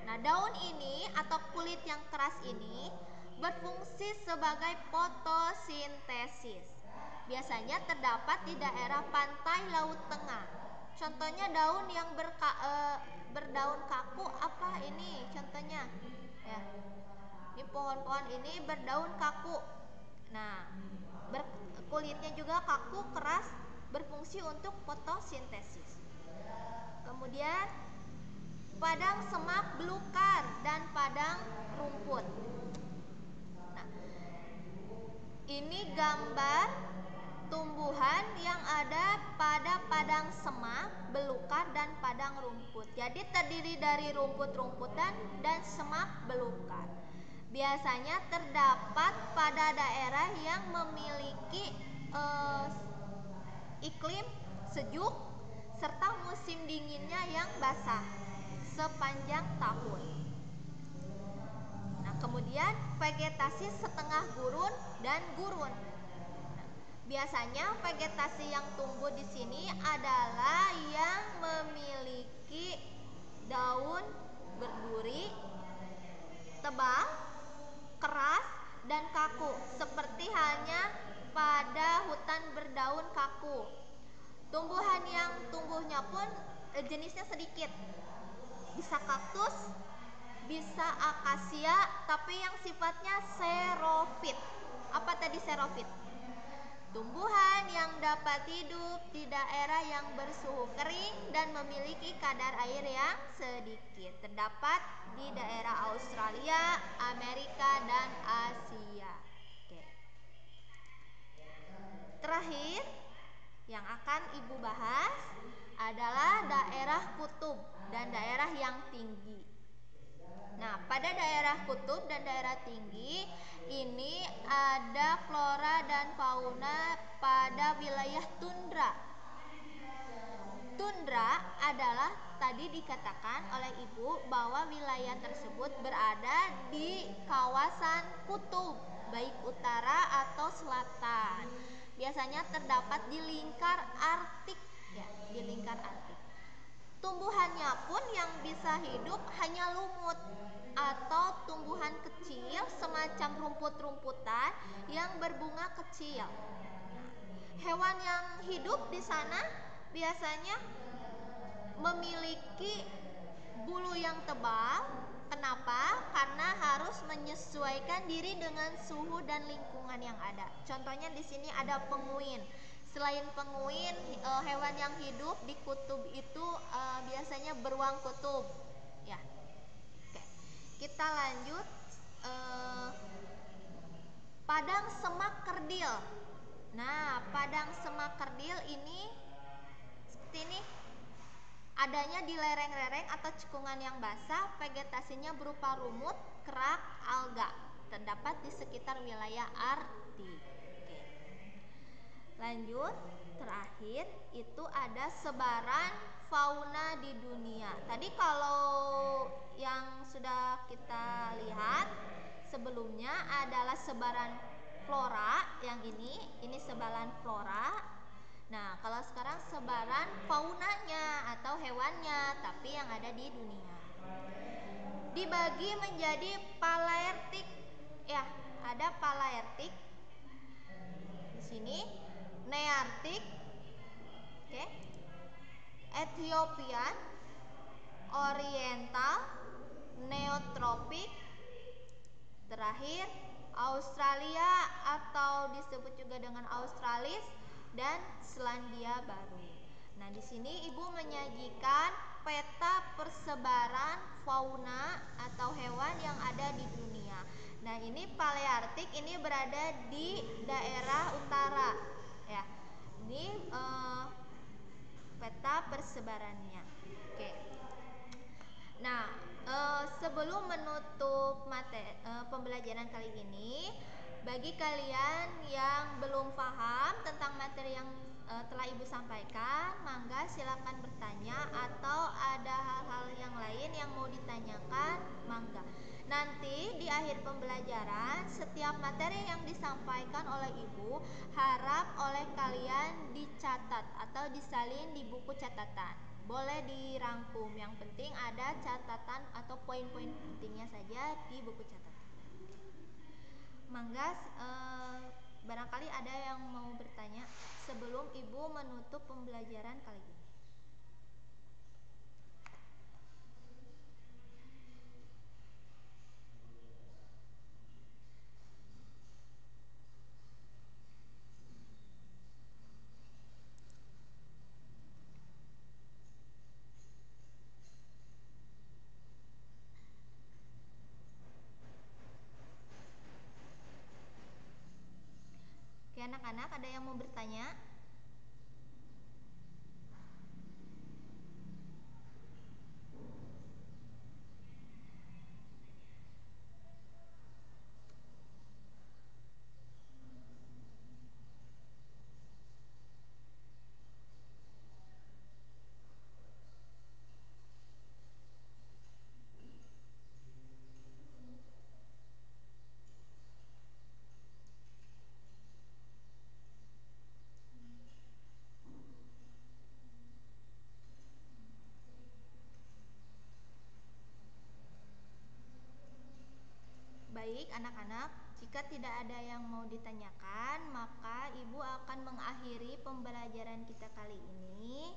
Nah, daun ini atau kulit yang keras ini berfungsi sebagai fotosintesis. Biasanya terdapat di daerah pantai Laut Tengah. Contohnya daun yang berdaun kaku apa ini? Contohnya, ya. Ini pohon-pohon ini berdaun kaku. Nah, kulitnya juga kaku, keras, berfungsi untuk fotosintesis. Kemudian padang semak belukar dan padang rumput. Nah, ini gambar tumbuhan yang ada pada padang semak, belukar, dan padang rumput. Jadi terdiri dari rumput-rumputan dan semak belukar. Biasanya terdapat pada daerah yang memiliki iklim sejuk serta musim dinginnya yang basah sepanjang tahun. Nah, kemudian vegetasi setengah gurun dan gurun. Nah, biasanya vegetasi yang tumbuh di sini adalah yang memiliki daun berduri, tebal, keras, dan kaku, seperti halnya pada hutan berdaun kaku. Tumbuhan yang tumbuhnya pun jenisnya sedikit. Bisa kaktus, bisa akasia, tapi yang sifatnya xerofit. Apa tadi xerofit? Tumbuhan yang dapat hidup di daerah yang bersuhu kering dan memiliki kadar air yang sedikit. Terdapat di daerah Australia, Amerika, dan Asia. Oke. Terakhir yang akan ibu bahas adalah daerah kutub dan daerah yang tinggi. Nah, pada daerah kutub dan daerah tinggi ini ada flora dan fauna pada wilayah tundra. Tundra adalah tadi dikatakan oleh ibu bahwa wilayah tersebut berada di kawasan kutub, baik utara atau selatan. Biasanya terdapat di lingkar Arktik, ya, di lingkar Arktik. Tumbuhannya pun yang bisa hidup hanya lumut atau tumbuhan kecil semacam rumput-rumput hidup di sana biasanya memiliki bulu yang tebal. Kenapa? Karena harus menyesuaikan diri dengan suhu dan lingkungan yang ada. Contohnya di sini ada penguin. Selain penguin, hewan yang hidup di kutub itu biasanya beruang kutub. Ya, oke. Kita lanjut. eh, Padang semak kerdil. Nah, padang semak kerdil ini seperti ini. Adanya di lereng-lereng atau cekungan yang basah, vegetasinya berupa lumut, kerak, alga. Terdapat di sekitar wilayah Arktik. Oke. Lanjut, terakhir itu ada sebaran fauna di dunia. Tadi kalau yang sudah kita lihat sebelumnya adalah sebaran flora, yang ini sebaran flora. Nah, kalau sekarang sebaran faunanya atau hewannya, tapi yang ada di dunia. Dibagi menjadi paleartik. Ya, ada paleartik. Di sini neartik, oke. Ethiopian, oriental, neotropik, terakhir Australia atau disebut juga dengan Australis, dan Selandia Baru. Nah, di sini Ibu menyajikan peta persebaran fauna atau hewan yang ada di dunia. Nah, ini Paleartik ini berada di daerah utara, ya. Ini peta persebarannya. Oke. Nah, sebelum menutup pembelajaran kali ini, bagi kalian yang belum paham tentang materi yang telah Ibu sampaikan, mangga silakan bertanya atau ada hal-hal yang lain yang mau ditanyakan, mangga. Nanti di akhir pembelajaran, setiap materi yang disampaikan oleh Ibu harap oleh kalian dicatat atau disalin di buku catatan. Boleh dirangkum, yang penting ada catatan atau poin-poin pentingnya saja di buku catatan. Mangga, barangkali ada yang mau bertanya sebelum Ibu menutup pembelajaran kali ini. Oke, anak-anak, ada yang mau bertanya? Baik anak-anak, jika tidak ada yang mau ditanyakan, maka Ibu akan mengakhiri pembelajaran kita kali ini.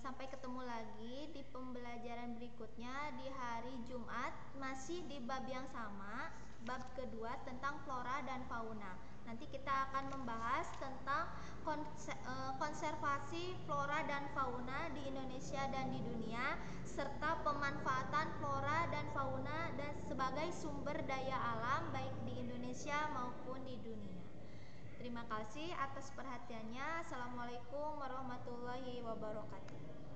Sampai ketemu lagi di pembelajaran berikutnya di hari Jumat, masih di bab yang sama, bab kedua tentang flora dan fauna. Nanti kita akan membahas tentang konservasi flora dan fauna di Indonesia dan di dunia, serta pemanfaatan flora dan fauna dan sebagai sumber daya alam baik di Indonesia maupun di dunia. Terima kasih atas perhatiannya. Assalamualaikum warahmatullahi wabarakatuh.